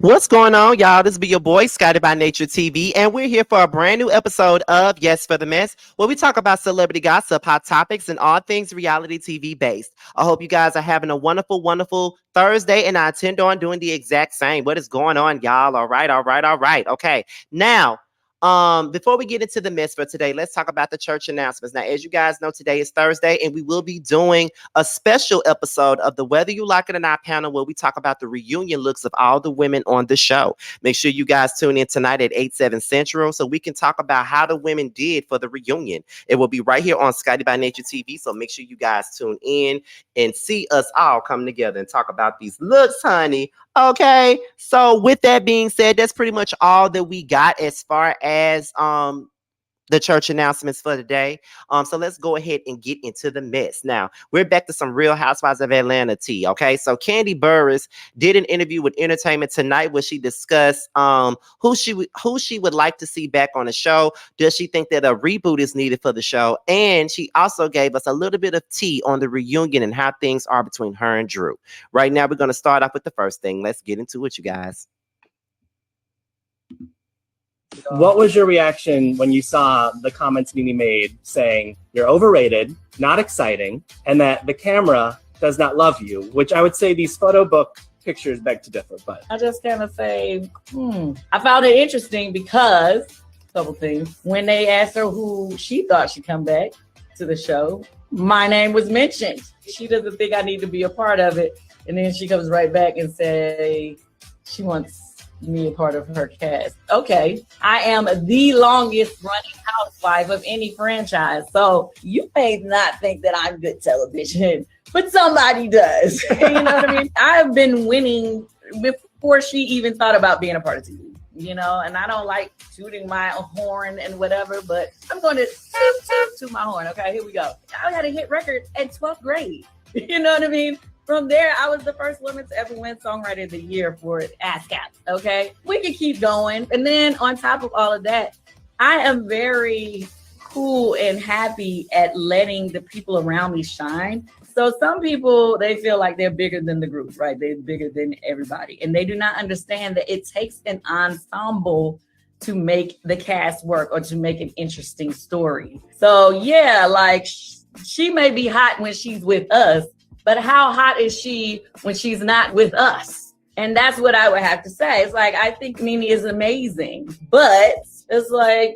What's going on, y'all? This be your boy, Scotty by Nature TV, and we're here for a brand new episode of Yes for the Mess, where we talk about celebrity gossip, hot topics, and all things reality TV based. I hope you guys are having a wonderful, wonderful Thursday, and I intend on doing the exact same. What is going on, y'all? All right, all right, all right. Okay, now, before we get into the mess for today, let's talk about the church announcements. Now, as you guys know, today is Thursday, and we will be doing a special episode of the Whether You Like It or Not panel where we talk about the reunion looks of all the women on the show. Make sure you guys tune in tonight at 8/7 Central so we can talk about how the women did for the reunion. It will be right here on Scotty by Nature TV, so make sure you guys tune in and see us all come together and talk about these looks, honey. Okay, so with that being said, that's pretty much all that we got as far as the church announcements for today. So let's go ahead and get into the mess. Now, we're back to some Real Housewives of Atlanta tea, okay? So Kandi Burruss did an interview with Entertainment Tonight where she discussed who she would like to see back on the show. Does she think that a reboot is needed for the show? And she also gave us a little bit of tea on the reunion and how things are between her and Drew. Right now, we're going to start off with the first thing. Let's get into it, you guys. What was your reaction when you saw the comments Nene made saying you're overrated, not exciting, and that the camera does not love you, which I would say these photo book pictures beg to differ, but I just kind of say, I found it interesting because a couple things. When they asked her who she thought should come back to the show, my name was mentioned. She doesn't think I need to be a part of it. And then she comes right back and say she wants me a part of her cast. Okay, I am the longest running housewife of any franchise. So you may not think that I'm good television, but somebody does. You know what I mean? I've been winning before she even thought about being a part of TV, you know, and I don't like tooting my horn and whatever, but I'm going to toot my horn. Okay, here we go. I had a hit record at 12th grade. You know what I mean? From there, I was the first woman to ever win Songwriter of the Year for ASCAP, okay? We can keep going. And then on top of all of that, I am very cool and happy at letting the people around me shine. So some people, they feel like they're bigger than the group, right? They're bigger than everybody. And they do not understand that it takes an ensemble to make the cast work or to make an interesting story. So yeah, like she may be hot when she's with us, but how hot is she when she's not with us? And that's what I would have to say. It's like, I think Nene is amazing, but it's like,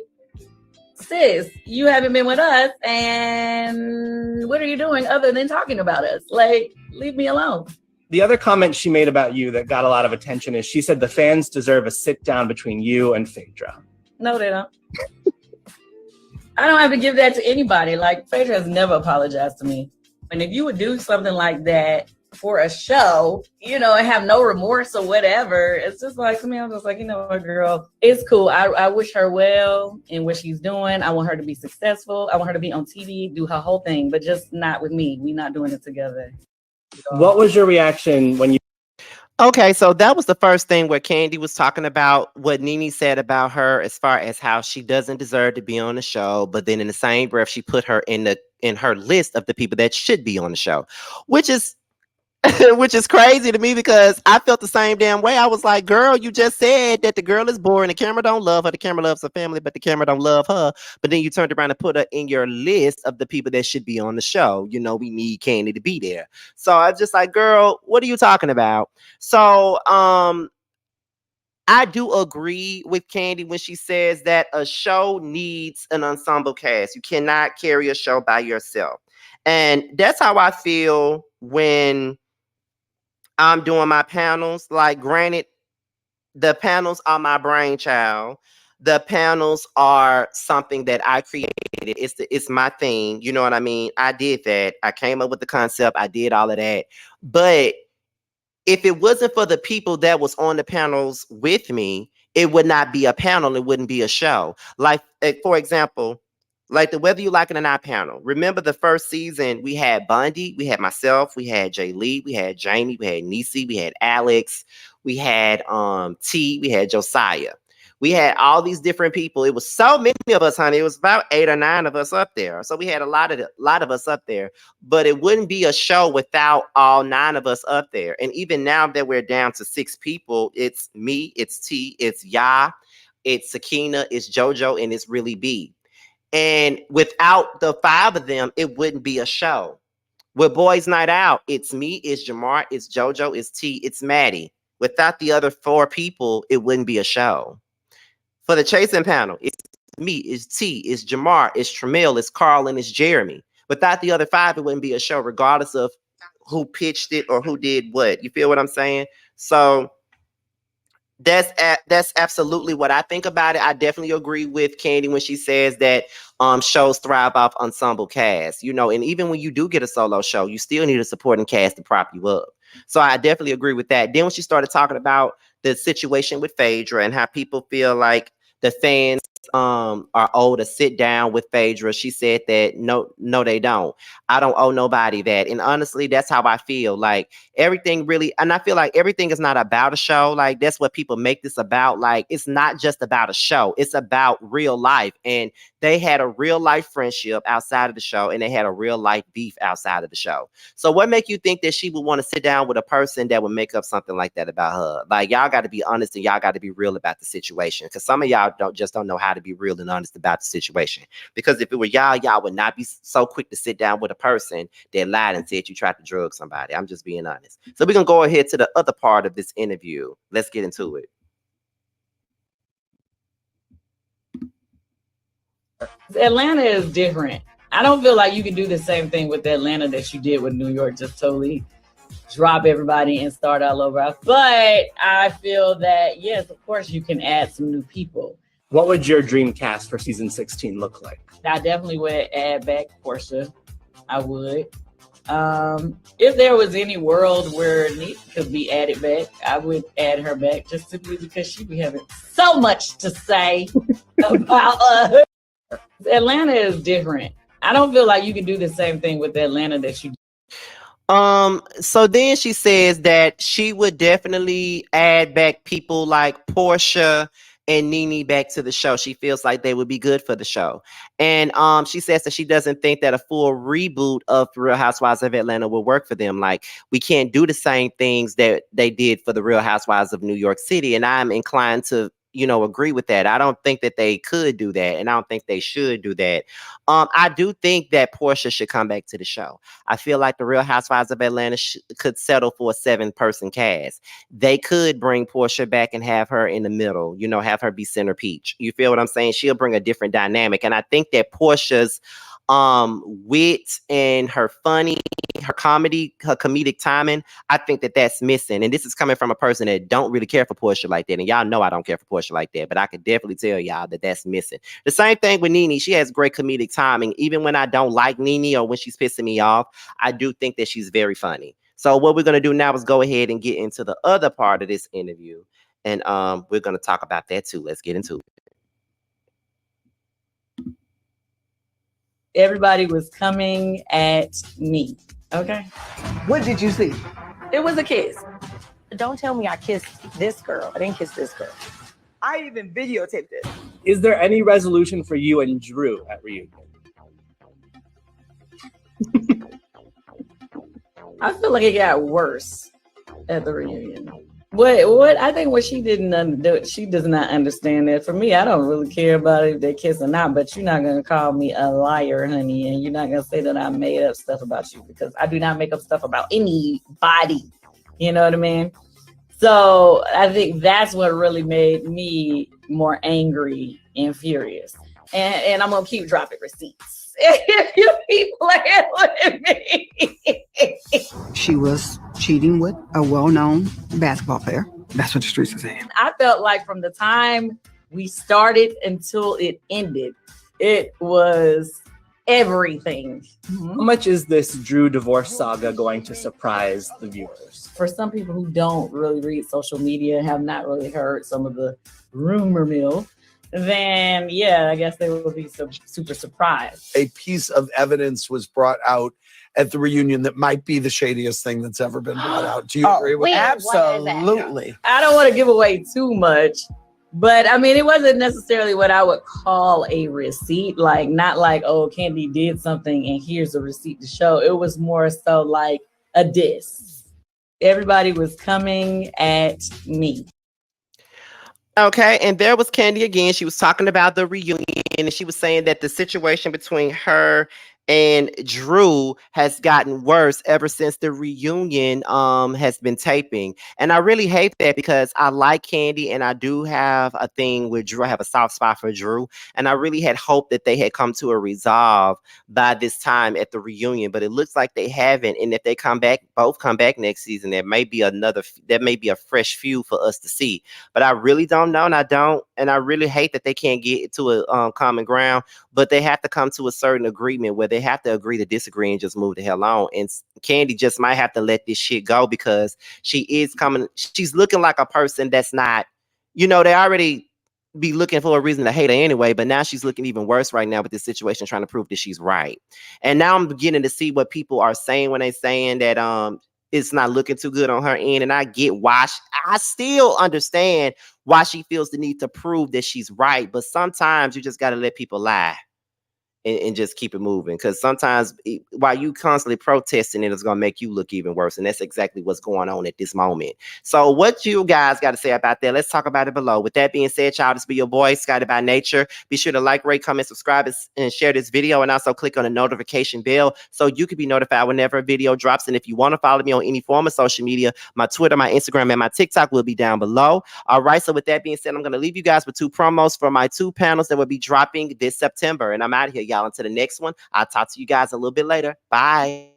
sis, you haven't been with us, and what are you doing other than talking about us? Like, leave me alone. The other comment she made about you that got a lot of attention is she said the fans deserve a sit down between you and Phaedra. No, they don't. I don't have to give that to anybody. Like, Phaedra has never apologized to me. And if you would do something like that for a show, you know, and have no remorse or whatever, it's just like, to me, I'm just like, you know what, girl, it's cool. I wish her well in what she's doing. I want her to be successful. I want her to be on TV, do her whole thing, but just not with me. We're not doing it together. What was your reaction when you... Okay, so that was the first thing where Kandi was talking about what Nene said about her as far as how she doesn't deserve to be on the show, but then in the same breath, she put her in her list of the people that should be on the show, which is which is crazy to me because I felt the same damn way. I was like, girl, you just said that the girl is boring. The camera don't love her. The camera loves her family, but the camera don't love her. But then you turned around and put her in your list of the people that should be on the show. You know, we need Kandi to be there. So I was just like, girl, what are you talking about? So, I do agree with Kandi when she says that a show needs an ensemble cast. You cannot carry a show by yourself. And that's how I feel when I'm doing my panels. Like, granted, the panels are my brainchild. The panels are something that I created. It's my thing. You know what I mean? I did that. I came up with the concept. I did all of that. But if it wasn't for the people that was on the panels with me, it would not be a panel. It wouldn't be a show. Like, for example, like the Whether You Like It or Not panel. Remember the first season, we had Bundy, we had myself, we had Jay Lee, we had Jamie, we had Niecy, we had Alex, we had T, we had Josiah. We had all these different people. It was so many of us, honey. It was about 8 or 9 of us up there. So we had a lot of us up there. But it wouldn't be a show without all 9 of us up there. And even now that we're down to 6 people, it's me, it's T, it's Ya, it's Sakina, it's JoJo, and it's really B. And without the 5 of them, it wouldn't be a show. With Boys Night Out, it's me, it's Jamar, it's JoJo, it's T, it's Maddie. Without the other 4 people, it wouldn't be a show. For the chasing panel, it's me, it's T, it's Jamar, it's Tramiel, it's Carl, and it's Jeremy. Without the other 5, it wouldn't be a show, regardless of who pitched it or who did what. You feel what I'm saying? So that's absolutely what I think about it. I definitely agree with Kandi when she says that shows thrive off ensemble cast, you know, and even when you do get a solo show, you still need a supporting cast to prop you up. So I definitely agree with that. Then when she started talking about the situation with Phaedra and how people feel like the fans are owed to sit down with Phaedra, she said that no, they don't. I don't owe nobody that. And honestly, that's how I feel. Like everything really, and I feel like everything is not about a show. Like that's what people make this about. Like it's not just about a show. It's about real life. And they had a real life friendship outside of the show, and they had a real life beef outside of the show. So what make you think that she would want to sit down with a person that would make up something like that about her? Like y'all got to be honest and y'all got to be real about the situation. Because some of y'all don't know how to be real and honest about the situation. Because if it were y'all would not be so quick to sit down with a person that lied and said you tried to drug somebody. I'm just being honest. So we're gonna go ahead to the other part of this interview. Let's get into it. Atlanta is different. I don't feel like you can do the same thing with Atlanta that you did with New York, just totally drop everybody and start all over. But I feel that, yes, of course, you can add some new people. What would your dream cast for season 16 look like? I definitely would add back Porsha. I would. If there was any world where Nene could be added back, I would add her back just simply because she be having so much to say about us. Atlanta is different. I don't feel like you can do the same thing with Atlanta that you. So then she says that she would definitely add back people like Porsha and Nene back to the show. She feels like they would be good for the show. And she says that she doesn't think that a full reboot of Real Housewives of Atlanta will work for them. Like, we can't do the same things that they did for the Real Housewives of New York City. And I'm inclined to, you know, agree with that. I don't think that they could do that, and I don't think they should do that. I do think that Porsha should come back to the show. I feel like the Real Housewives of Atlanta could settle for a 7-person cast. They could bring Porsha back and have her in the middle, you know, have her be center peach. You feel what I'm saying? She'll bring a different dynamic. And I think that Porsha's wit and her comedic timing, I think that that's missing. And this is coming from a person that don't really care for Porsha like that. And y'all know I don't care for Porsha like that, but I could definitely tell y'all that that's missing. The same thing with Nene. She has great comedic timing. Even when I don't like Nene or when she's pissing me off, I do think that she's very funny. So what we're going to do now is go ahead and get into the other part of this interview. And we're going to talk about that too. Let's get into it. Everybody was coming at me. Okay. What did you see? It was a kiss. Don't tell me I kissed this girl. I didn't kiss this girl. I even videotaped it. Is there any resolution for you and Drew at reunion? I feel like it got worse at the reunion. What I think what she didn't do, she does not understand that. For me, I don't really care about if they kiss or not, but you're not gonna call me a liar, honey, and you're not gonna say that I made up stuff about you, because I do not make up stuff about anybody. You know what I mean? So I think that's what really made me more angry and furious. And I'm gonna keep dropping receipts. If you keep playing with me. She was cheating with a well-known basketball player. That's what the streets are saying. I felt like from the time we started until it ended, it was everything. How much is this Drew divorce saga going to surprise the viewers? For some people who don't really read social media, have not really heard some of the rumor mill, then yeah, I guess they will be super surprised. A piece of evidence was brought out at the reunion that might be the shadiest thing that's ever been brought out. Do you agree with that? Absolutely. I don't want to give away too much, But I mean, it wasn't necessarily what I would call a receipt. Like, not like, oh, Kandi did something and here's a receipt to show. It was more so like a diss. Everybody was coming at me. Okay, and there was Kandi again. She was talking about the reunion, and she was saying that the situation between her and Drew has gotten worse ever since the reunion has been taping. And I really hate that because I like Kandi and I do have a thing with Drew. I have a soft spot for Drew, and I really had hoped that they had come to a resolve by this time at the reunion, but it looks like they haven't. And if they both come back next season, there may be a fresh feud for us to see. But I really don't know, and I really hate that they can't get to a common ground. But they have to come to a certain agreement where they have to agree to disagree and just move the hell on. And Kandi just might have to let this shit go because she's looking like a person that's not, they already be looking for a reason to hate her anyway, but now she's looking even worse right now with this situation, trying to prove that she's right. And now I'm beginning to see what people are saying when they're saying that it's not looking too good on her end. And I get why. I still understand why she feels the need to prove that she's right. But sometimes you just got to let people lie and just keep it moving. Because sometimes while you constantly protesting, it's going to make you look even worse. And that's exactly what's going on at this moment. So what you guys got to say about that? Let's talk about it below. With that being said, y'all, this be your boy, Scotty by Nature. Be sure to like, rate, comment, subscribe, and share this video. And also click on the notification bell so you can be notified whenever a video drops. And if you want to follow me on any form of social media, my Twitter, my Instagram, and my TikTok will be down below. All right. So with that being said, I'm going to leave you guys with 2 promos for my 2 panels that will be dropping this September. And I'm out of here, y'all. Until the next one, I'll talk to you guys a little bit later. Bye.